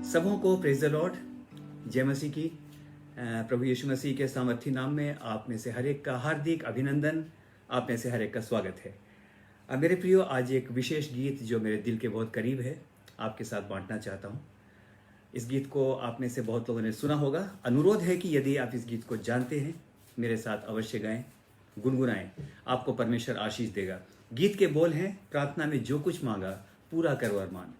सबों को praise the Lord, जय मसीह की। प्रभु यीशु मसीह के सामर्थी नाम में आप में से हर एक का हार्दिक अभिनंदन, आप में से हर एक का स्वागत है। मेरे प्रियो, आज एक विशेष गीत जो मेरे दिल के बहुत करीब है आपके साथ बांटना चाहता हूँ। इस गीत को आप में से बहुत लोगों ने सुना होगा। अनुरोध है कि यदि आप इस गीत को जानते हैं मेरे साथ अवश्य गाएं, गुनगुनाएं, आपको परमेश्वर आशीष देगा। गीत के बोल हैं, प्रार्थना में जो कुछ मांगा पूरा करो अरमान।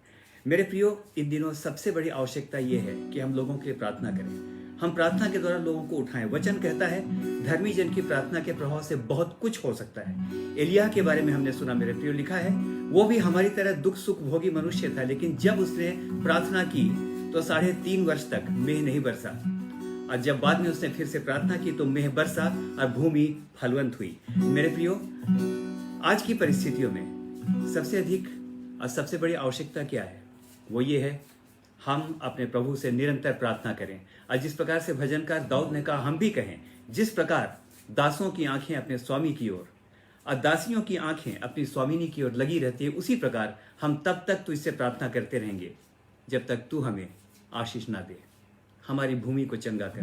मेरे प्रियो, इन दिनों सबसे बड़ी आवश्यकता ये है कि हम लोगों के लिए प्रार्थना करें। हम प्रार्थना के द्वारा लोगों को उठाएं। वचन कहता है धर्मी जन की प्रार्थना के प्रभाव से बहुत कुछ हो सकता है। एलिया के बारे में हमने सुना मेरे प्रियो, लिखा है वो भी हमारी तरह दुख सुख भोगी मनुष्य था, लेकिन जब उसने प्रार्थना की तो 3.5 वर्ष तक मेघ नहीं बरसा, और जब बाद में उसने फिर से प्रार्थना की तो मेघ बरसा और भूमि फलवंत हुई। मेरे प्रियो, आज की परिस्थितियों में सबसे अधिक और सबसे बड़ी आवश्यकता क्या है? वो ये है हम अपने प्रभु से निरंतर प्रार्थना करें। और जिस प्रकार से भजनकार दाऊद ने कहा, हम भी कहें, जिस प्रकार दासों की आंखें अपने स्वामी की ओर और दासियों की आंखें अपनी स्वामिनी की ओर लगी रहती है, उसी प्रकार हम तब तक तुझसे प्रार्थना करते रहेंगे जब तक तू हमें आशीष ना दे। हमारी भूमि को चंगा कर,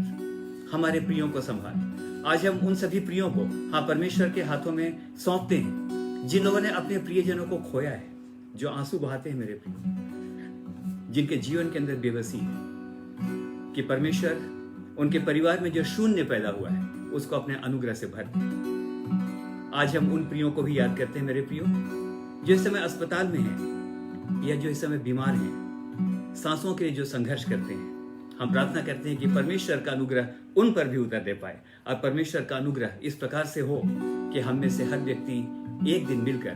हमारे प्रियों को संभाल। आज हम उन सभी प्रियों को परमेश्वर के हाथों में सौंपते हैं जिन लोगों ने अपने प्रियजनों को खोया है, जो आंसू बहाते हैं मेरे प्रियो, जिनके जीवन के अंदर बेबसी है, कि परमेश्वर उनके परिवार में जो शून्य पैदा हुआ है उसको अपने अनुग्रह से भर दे। आज हम उन प्रियों को भी याद करते हैं मेरे प्रियो, जो इस समय अस्पताल में हैं या जो इस समय बीमार हैं, सांसों के लिए जो संघर्ष करते हैं। हम प्रार्थना करते हैं कि परमेश्वर का अनुग्रह उन पर भी उतर दे पाए, और परमेश्वर का अनुग्रह इस प्रकार से हो कि हम में से हर व्यक्ति एक दिन मिलकर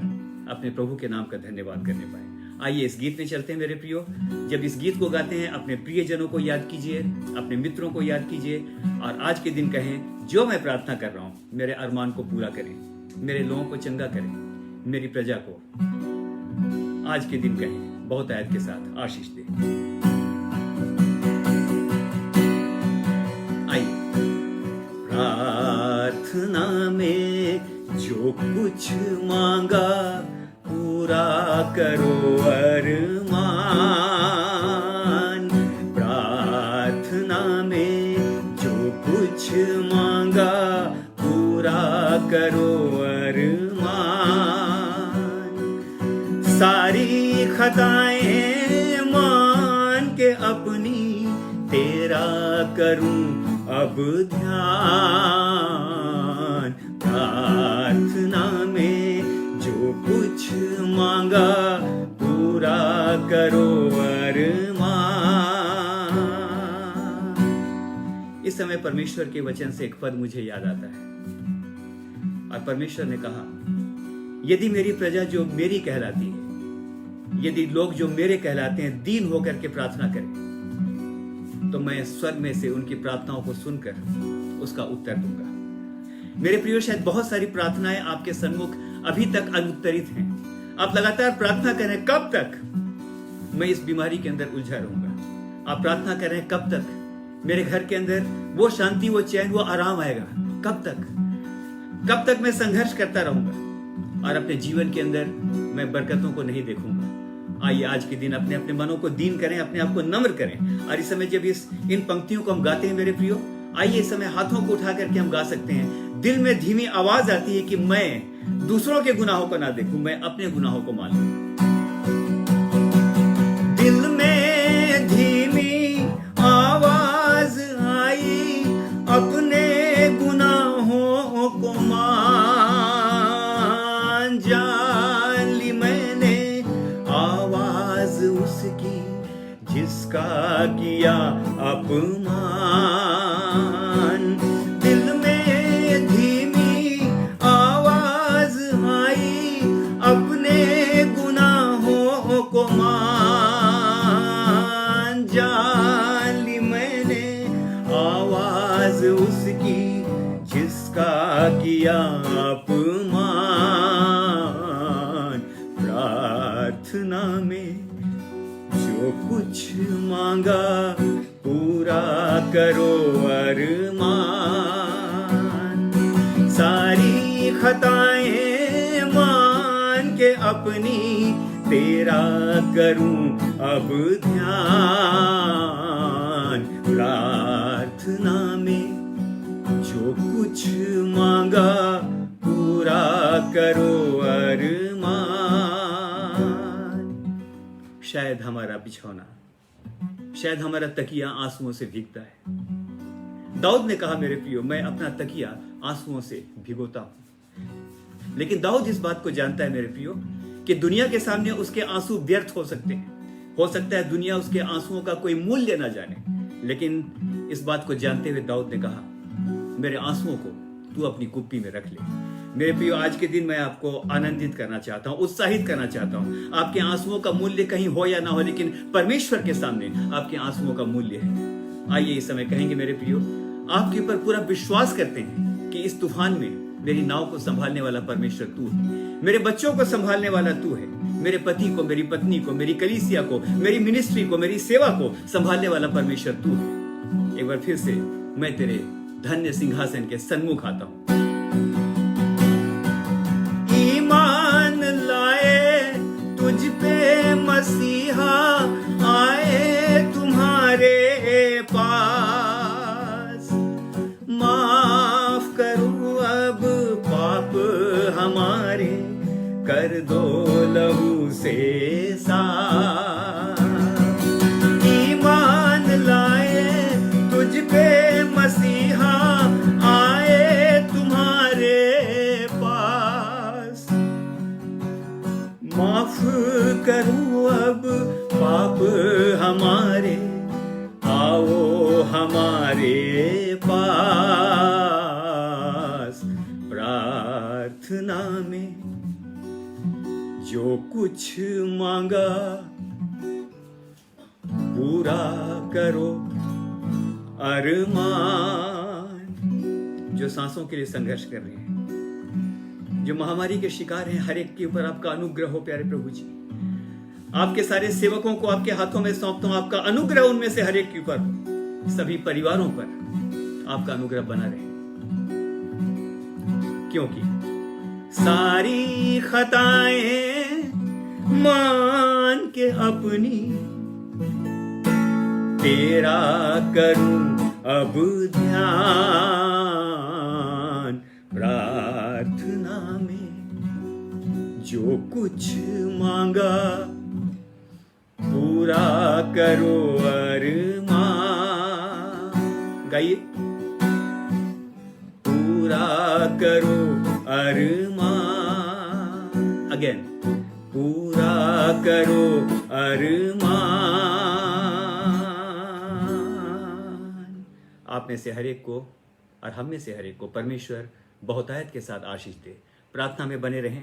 अपने प्रभु के नाम का धन्यवाद करने पाए। आइए इस गीत में चलते हैं मेरे प्रियो। जब इस गीत को गाते हैं अपने प्रियजनों को याद कीजिए, अपने मित्रों को याद कीजिए, और आज के दिन कहें, जो मैं प्रार्थना कर रहा हूं मेरे अरमान को पूरा करें, मेरे लोगों को चंगा करें, मेरी प्रजा को आज के दिन कहें बहुत आयत के साथ आशीष दे। आइए। प्रार्थना में जो कुछ मांगा पूरा करो अरमान। प्रार्थना में जो कुछ मांगा पूरा करो अरमान। सारी खताएं मान के अपनी तेरा करूं अब ध्यान। प्रार्थना में जो कुछ मांगा पूरा करो अरमान। इस समय परमेश्वर के वचन से एक पद मुझे याद आता है, और परमेश्वर ने कहा, यदि मेरी प्रजा जो मेरी कहलाती है, यदि लोग जो मेरे कहलाते हैं दीन होकर के प्रार्थना करें, तो मैं स्वर्ग में से उनकी प्रार्थनाओं को सुनकर उसका उत्तर दूंगा। मेरे प्रियो, शायद बहुत सारी प्रार्थनाएं आपके सन्मुख अभी तक अनुत्तरित हैं। आप लगातार प्रार्थना कर रहे हैं, कब तक मैं इस बीमारी के अंदर उलझा रहूंगा। आप प्रार्थना कर रहे हैं, कब तक मेरे घर के अंदर वो शांति, वो चैन, वो आराम आएगा। कब तक मैं संघर्ष करता रहूंगा और अपने जीवन के अंदर मैं बरकतों को नहीं देखूंगा। आइए आज के दिन अपने अपने मनों को दीन करें, अपने आप को नम्र करें। और इस समय जब इन पंक्तियों को हम गाते हैं मेरे प्रियो, आइए इस समय हाथों को उठा करके हम गा सकते हैं। दिल में धीमी आवाज आती है कि मैं दूसरों के गुनाहों को ना देखूं, मैं अपने गुनाहों को मान लूं। दिल में धीमी आवाज आई, अपने गुनाहों को मान। जान ली मैंने आवाज उसकी जिसका किया अपमान। दिल में धीमी आवाज आई, अपने गुनाहों को मान। जान ली मैंने आवाज उसकी जिसका किया अपमान। प्रार्थना में जो कुछ मांगा पूरा करो अरमान। सारी खताएं मान के अपनी तेरा करूं अब ध्यान। बिछौना, शायद हमारा तकिया आंसुओं से भीगता है। दाऊद ने कहा मेरे प्रियो, मैं अपना तकिया आंसुओं से भिगोता हूं। लेकिन दाऊद इस बात को जानता है मेरे प्रियो कि दुनिया के सामने उसके आंसू व्यर्थ हो सकते हैं। हो सकता है दुनिया उसके आंसुओं का कोई मूल्य ना जाने, लेकिन इस बात को जानते हुए दाऊद ने कहा, मेरे आंसुओं को तू अपनी कुप्पी में रख ले। मेरे प्रियो, आज के दिन मैं आपको आनंदित करना चाहता हूं, उत्साहित करना चाहता हूं। आपके आंसुओं का मूल्य कहीं हो या ना हो, लेकिन परमेश्वर के सामने आपके आंसुओं का मूल्य है। आइए इस समय कहेंगे मेरे प्रियो, आपके ऊपर पूरा विश्वास करते हैं कि इस तूफान में मेरी नाव को संभालने वाला परमेश्वर तू है, मेरे बच्चों को संभालने वाला तू है, मेरे पति को, मेरी पत्नी को, मेरी कलीसिया को, मेरी मिनिस्ट्री को, मेरी सेवा को संभालने वाला परमेश्वर तू है। एक बार फिर से मैं तेरे धन्य सिंहासन के सन्मुख आता हूं। ईमान लाए तुझ पे मसीहा, आए तुम्हारे पास, माफ करो अब पाप हमारे, कर दो लहू से साफ। ईमान लाए तुझ पे मसीहा, आए तुम्हारे पास, माफ करो अब पाप हमारे, आओ हमारे पास। प्रार्थना में जो कुछ मांगा पूरा करो अरमान। जो सांसों के लिए संघर्ष कर रहे हैं, जो महामारी के शिकार हैं, हर एक के ऊपर आपका अनुग्रह हो प्यारे प्रभु जी। आपके सारे सेवकों को आपके हाथों में सौंपता हूं, आपका अनुग्रह उनमें से हर एक के ऊपर, सभी परिवारों पर आपका अनुग्रह बना रहे, क्योंकि सारी खताएं मान के अपनी तेरा करूं अब ध्यान। प्रार्थना में जो कुछ मांगा पूरा करो अरमान। गाइए, पूरा करो अरमान। अगेन, पूरा करो अरमान। आप में से हर एक को और हम में से हर एक को परमेश्वर बहुतायत के साथ आशीष दे। प्रार्थना में बने रहें,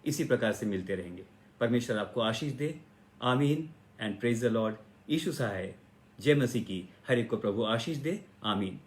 इसी प्रकार से मिलते रहेंगे। परमेश्वर आपको आशीष दे। आमीन एंड प्रेज द लॉर्ड। यीशु सहाय। जय मसीह की। हर एक को प्रभु आशीष दे। आमीन।